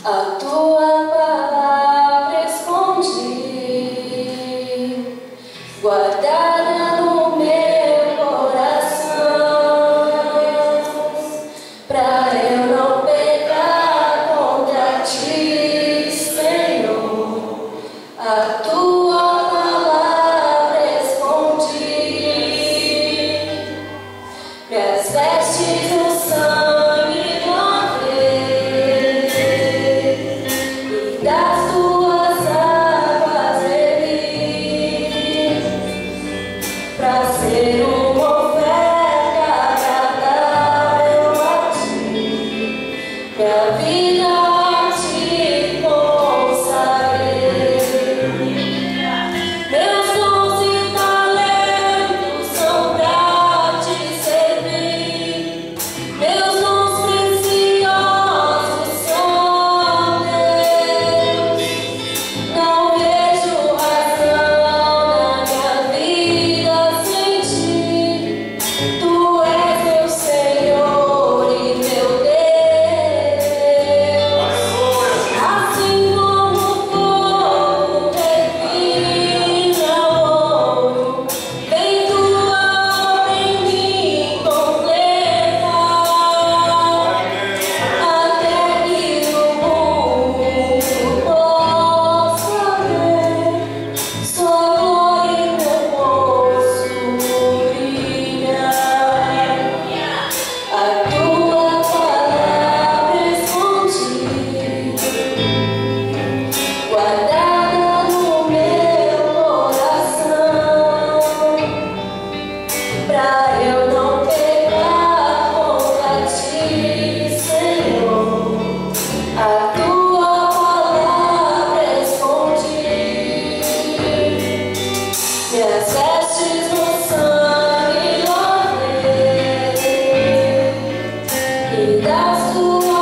A tua palavra escondi, guardada no meu coração, pra eu não pecar contra ti, Senhor. A tua palavra escondi, minhas vestes no sangue das tuas águas bebi, pra ser uma oferta agradável a ti, minha vida a ti consagrei. Meus dons e talentos são pra te servir, meus dons preciosos são. Não vejo razão na minha vida sem ti. Tu és meu Senhor e meu Deus. Assim como o fogo refina o ouro, vem tua obra em mim completar, até que o mundo possa ver sua glória em meu rosto brilhar. A tua palavra escondi, guardada no meu coração, pra eu não pecar contra ti, Senhor. A tua palavra escondi, minhas vestes no sangue lavei, e das tuas